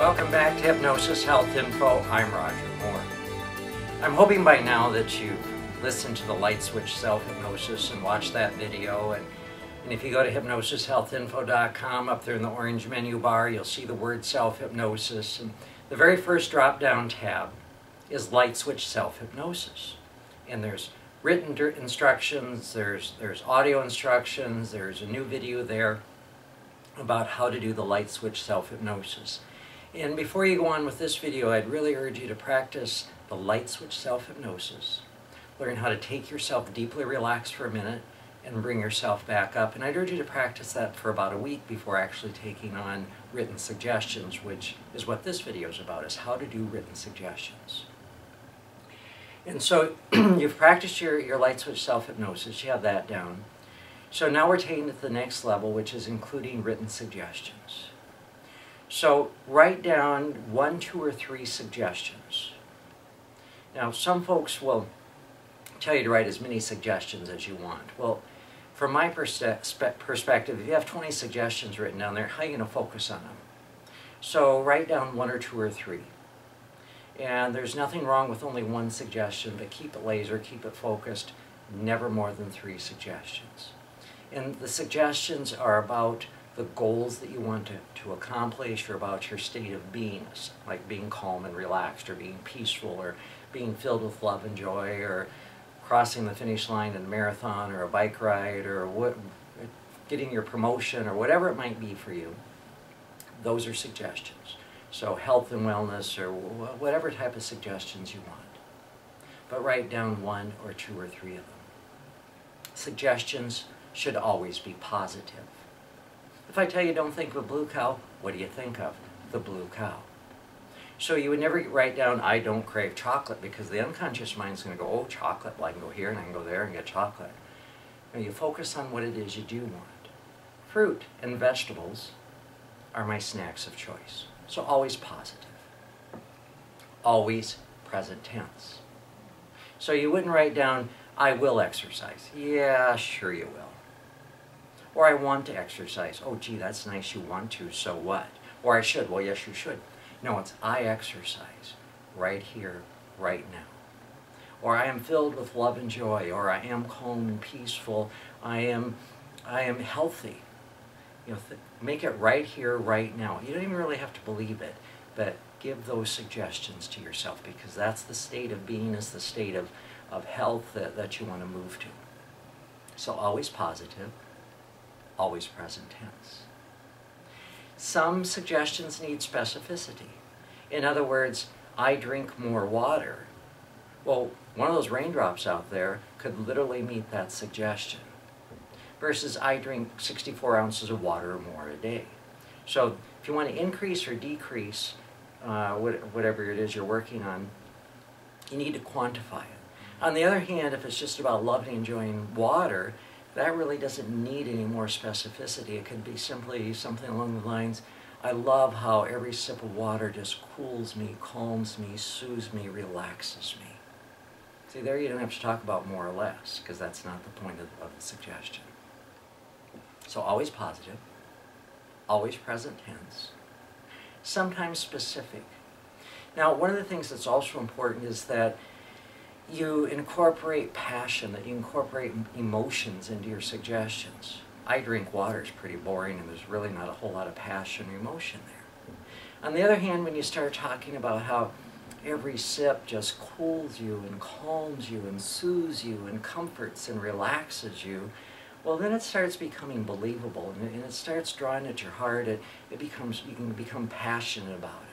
Welcome back to Hypnosis Health Info. I'm Roger Moore. I'm hoping by now that you've listened to the light switch self-hypnosis and watched that video. And if you go to hypnosishealthinfo.com, up there in the orange menu bar, you'll see the word self-hypnosis. And the very first drop-down tab is light switch self-hypnosis. And there's written instructions, there's audio instructions, there's a new video there about how to do the light switch self-hypnosis. And before you go on with this video, I'd really urge you to practice the light switch self-hypnosis. Learn how to take yourself deeply relaxed for a minute and bring yourself back up. And I'd urge you to practice that for about a week before actually taking on written suggestions, which is what this video is about, is how to do written suggestions. And so you've practiced your light switch self-hypnosis, you have that down. So now we're taking it to the next level, which is including written suggestions. So write down 1, 2, or 3 suggestions. Now some folks will tell you to write as many suggestions as you want. Well, from my perspective, if you have 20 suggestions written down there, how are you going to focus on them? So write down 1 or 2 or 3. And there's nothing wrong with only 1 suggestion, but keep it laser, keep it focused, never more than 3 suggestions. And the suggestions are about the goals that you want to accomplish, or about your state of beingness, like being calm and relaxed, or being peaceful, or being filled with love and joy, or crossing the finish line in a marathon, or a bike ride, or getting your promotion, or whatever it might be for you. Those are suggestions. So health and wellness, or whatever type of suggestions you want. But write down 1 or 2 or 3 of them. Suggestions should always be positive. If I tell you don't think of a blue cow, what do you think of? The blue cow. So you would never write down, I don't crave chocolate, because the unconscious mind is going to go, oh, chocolate, well, I can go here and I can go there and get chocolate. No, you focus on what it is you do want. Fruit and vegetables are my snacks of choice. So always positive. Always present tense. So you wouldn't write down, I will exercise. Yeah, sure you will. Or I want to exercise. Oh, gee, that's nice, you want to, so what? Or I should. Well, yes, you should. No, it's I exercise right here, right now. Or I am filled with love and joy. Or I am calm and peaceful. I am healthy. You know, make it right here, right now. You don't even really have to believe it, but give those suggestions to yourself, because that's the state of beingness, the state of health that you want to move to. So always positive, always present tense. Some suggestions need specificity. In other words, I drink more water. Well, one of those raindrops out there could literally meet that suggestion. Versus I drink 64 ounces of water or more a day. So if you want to increase or decrease whatever it is you're working on, you need to quantify it. On the other hand, if it's just about loving and enjoying water, that really doesn't need any more specificity. It could be simply something along the lines, I love how every sip of water just cools me, calms me, soothes me, relaxes me. See, there you don't have to talk about more or less, because that's not the point of the suggestion. So always positive, always present tense, sometimes specific. Now, one of the things that's also important is that you incorporate passion, that you incorporate emotions into your suggestions. I drink water is pretty boring, and there's really not a whole lot of passion or emotion there. On the other hand, when you start talking about how every sip just cools you and calms you and soothes you and comforts and relaxes you, well, then it starts becoming believable, and it starts drawing at your heart. You can become passionate about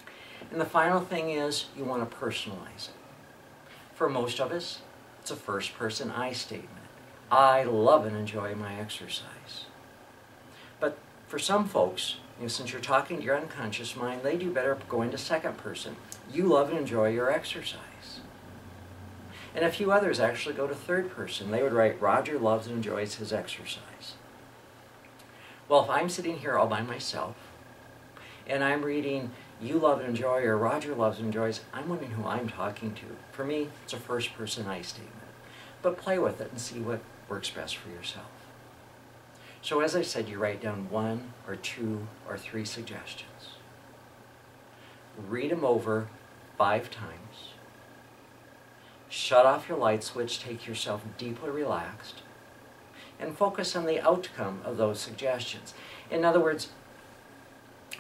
it. And the final thing is, you want to personalize it. For most of us, it's a first-person I statement. I love and enjoy my exercise. But for some folks, since you're talking to your unconscious mind, they do better going to second person. You love and enjoy your exercise. And a few others actually go to third person. They would write, Roger loves and enjoys his exercise. Well, if I'm sitting here all by myself, and I'm reading, you love and enjoy, or Roger loves and enjoys, I'm wondering who I'm talking to. For me, it's a first person I statement. But play with it and see what works best for yourself. So as I said, you write down 1 or 2 or 3 suggestions. read them over 5 times, shut off your light switch, take yourself deeply relaxed, and focus on the outcome of those suggestions. In other words,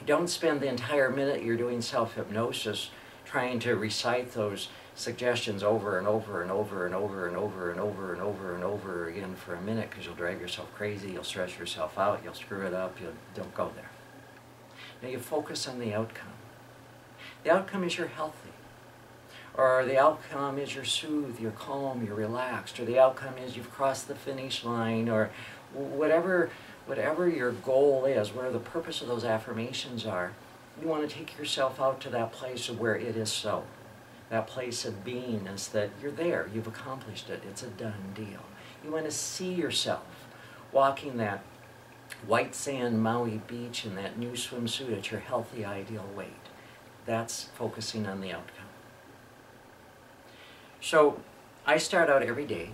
don't spend the entire minute you're doing self-hypnosis trying to recite those suggestions over and over and over and over and over and over and over and over again for a minute, because you'll drive yourself crazy, you'll stress yourself out, you'll screw it up, don't go there. Now you focus on the outcome. The outcome is you're healthy. Or the outcome is you're soothed, you're calm, you're relaxed. Or the outcome is you've crossed the finish line. Or whatever your goal is, whatever the purpose of those affirmations are, you want to take yourself out to that place of where it is so. That place of beingness, that you're there, you've accomplished it, it's a done deal. You want to see yourself walking that white sand Maui beach in that new swimsuit at your healthy ideal weight. That's focusing on the outcome. So I start out every day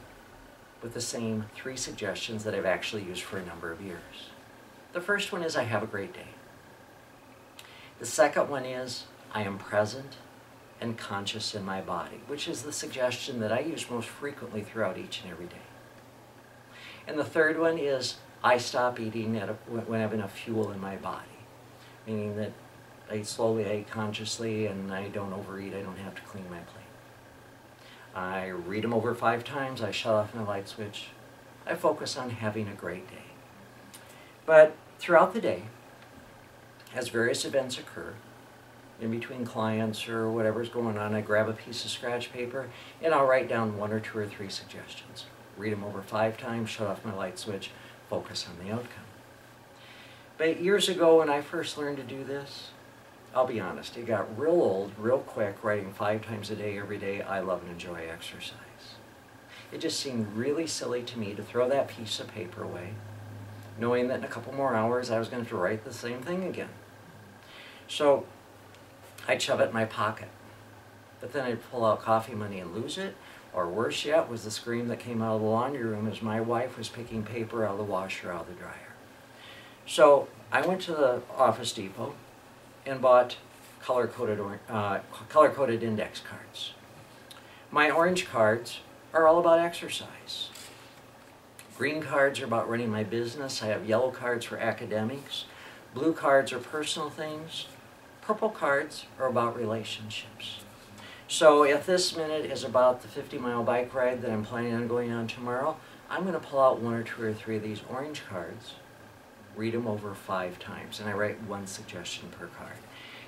with the same 3 suggestions that I've actually used for a number of years. The first one is, I have a great day. The second one is, I am present and conscious in my body, which is the suggestion that I use most frequently throughout each and every day. And the third one is, I stop eating when I have enough fuel in my body, meaning that I eat slowly, I eat consciously, and I don't overeat, I don't have to clean my plate. I read them over 5 times, I shut off my light switch, I focus on having a great day. But throughout the day, as various events occur, in between clients or whatever's going on, I grab a piece of scratch paper and I'll write down 1 or 2 or 3 suggestions. Read them over 5 times, shut off my light switch, focus on the outcome. But years ago when I first learned to do this, I'll be honest, it got real old, real quick, writing 5 times a day, every day. I love and enjoy exercise. It just seemed really silly to me to throw that piece of paper away, knowing that in a couple more hours I was going to have to write the same thing again. So I'd shove it in my pocket, but then I'd pull out coffee money and lose it, or worse yet was the scream that came out of the laundry room as my wife was picking paper out of the washer, out of the dryer. So I went to the Office Depot and bought color-coded index cards. My orange cards are all about exercise. Green cards are about running my business. I have yellow cards for academics. Blue cards are personal things. Purple cards are about relationships. So if this minute is about the 50-mile bike ride that I'm planning on going on tomorrow, I'm going to pull out 1 or 2 or 3 of these orange cards, read them over 5 times, and I write 1 suggestion per card.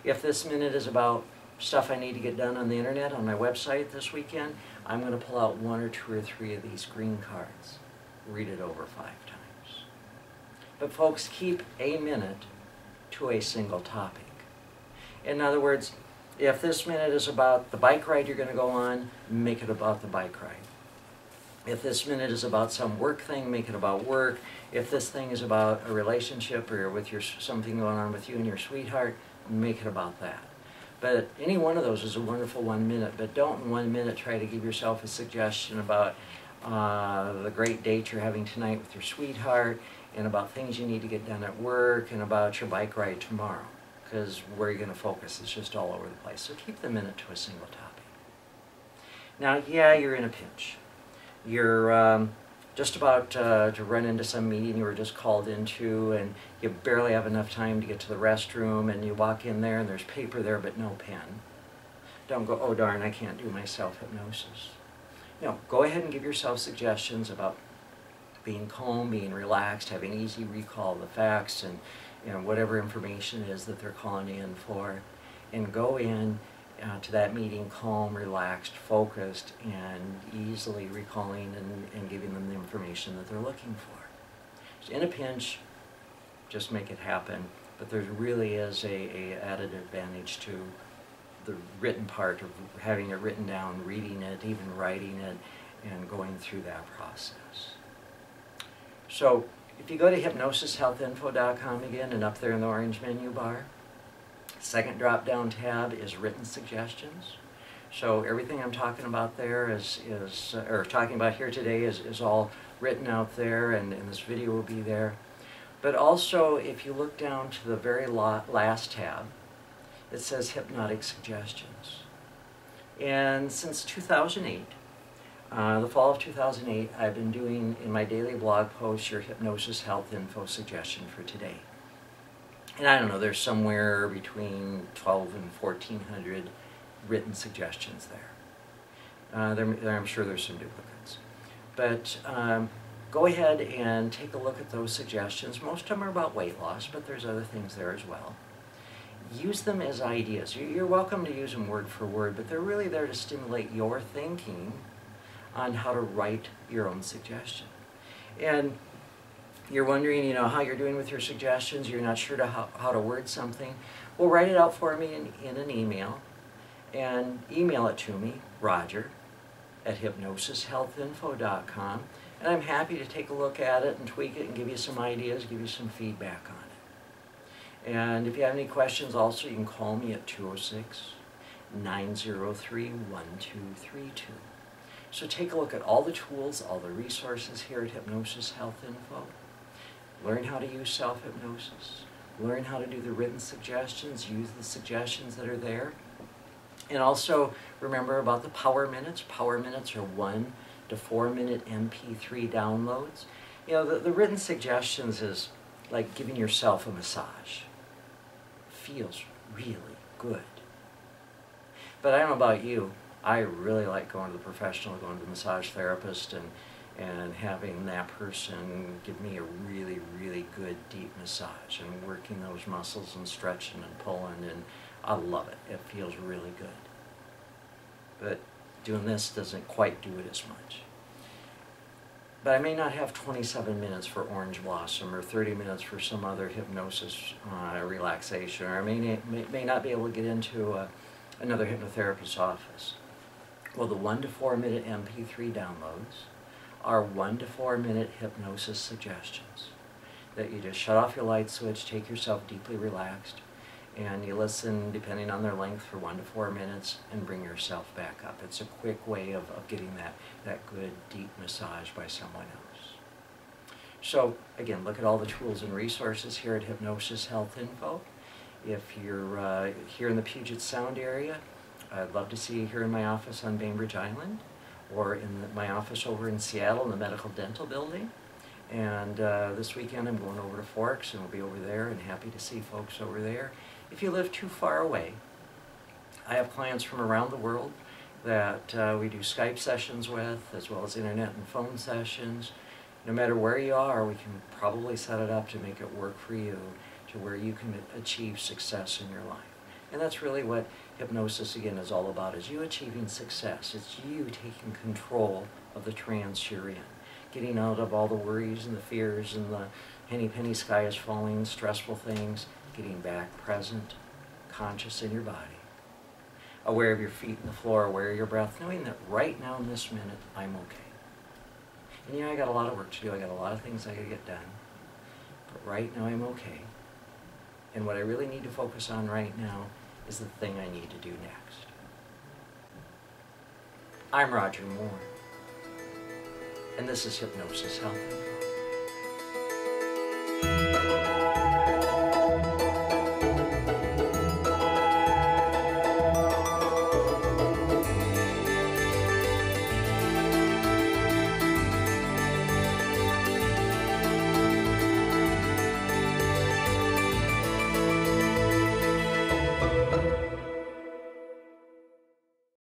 If this minute is about stuff I need to get done on the internet, on my website this weekend, I'm going to pull out 1 or 2 or 3 of these green cards, read it over 5 times. But folks, keep a minute to a single topic. In other words, if this minute is about the bike ride you're going to go on, make it about the bike ride. If this minute is about some work thing, make it about work. If this thing is about a relationship or with something going on with you and your sweetheart, make it about that. But any one of those is a wonderful 1 minute, but don't in 1 minute try to give yourself a suggestion about the great date you're having tonight with your sweetheart, and about things you need to get done at work, and about your bike ride tomorrow. Because where you're going to focus, it's just all over the place. So keep the minute to a single topic. Now, yeah, you're in a pinch. You're just about to run into some meeting you were just called into, and you barely have enough time to get to the restroom, and you walk in there and there's paper there but no pen. Don't go, oh darn, I can't do my self-hypnosis. No, go ahead and give yourself suggestions about being calm, being relaxed, having easy recall of the facts, and whatever information it is that they're calling you in for, and go in to that meeting calm, relaxed, focused, and easily recalling and giving them the information that they're looking for. So in a pinch, just make it happen, but there really is a added advantage to the written part of having it written down, reading it, even writing it, and going through that process. So if you go to hypnosishealthinfo.com again, and up there in the orange menu bar, second drop-down tab is written suggestions. So everything I'm talking about there or talking about here today is all written out there, and this video will be there. But also, if you look down to the very last tab, that says hypnotic suggestions. And since 2008, the fall of 2008, I've been doing in my daily blog posts your Hypnosis Health Info suggestion for today. And I don't know, there's somewhere between 12 and 1,400 written suggestions there. I'm sure there's some duplicates. But go ahead and take a look at those suggestions. Most of them are about weight loss, but there's other things there as well. Use them as ideas. You're welcome to use them word for word, but they're really there to stimulate your thinking on how to write your own suggestion. And you're wondering, you know, how you're doing with your suggestions, you're not sure how to word something. Well, write it out for me in an email, and email it to me, roger@hypnosishealthinfo.com, and I'm happy to take a look at it and tweak it and give you some ideas, give you some feedback on it. And if you have any questions also, you can call me at 206-903-1232. So take a look at all the tools, all the resources here at Hypnosis Health Info. Learn how to use self-hypnosis. Learn how to do the written suggestions. Use the suggestions that are there. And also remember about the Power Minutes. Power Minutes are 1 to 4 minute MP3 downloads. You know, the written suggestions is like giving yourself a massage. Feels really good. But I don't know about you, I really like going to the professional, going to the massage therapist and having that person give me a really, really good deep massage and working those muscles and stretching and pulling, and I love it. It feels really good. But doing this doesn't quite do it as much. But I may not have 27 minutes for Orange Blossom or 30 minutes for some other hypnosis relaxation, or I may not be able to get into another hypnotherapist's office. Well, the 1 to 4 minute MP3 downloads are 1 to 4 minute hypnosis suggestions that you just shut off your light switch, take yourself deeply relaxed, and you listen, depending on their length, for 1 to 4 minutes and bring yourself back up. It's a quick way of getting that good deep massage by someone else. So again, look at all the tools and resources here at Hypnosis Health Info. If you're here in the Puget Sound area, I'd love to see you here in my office on Bainbridge Island, or in my office over in Seattle in the Medical Dental Building. And this weekend I'm going over to Forks, and we'll be over there, and happy to see folks over there. If you live too far away, I have clients from around the world that we do Skype sessions with, as well as internet and phone sessions. No matter where you are, we can probably set it up to make it work for you, to where you can achieve success in your life. And that's really what hypnosis, again, is all about, is you achieving success. It's you taking control of the trance you're in, getting out of all the worries and the fears and the penny sky is falling, stressful things, getting back present, conscious in your body, aware of your feet on the floor, aware of your breath, knowing that right now in this minute, I'm okay. And you know, I got a lot of work to do, I got a lot of things I gotta get done, but right now I'm okay. And what I really need to focus on right now is the thing I need to do next. I'm Roger Moore, and this is Hypnosis Health.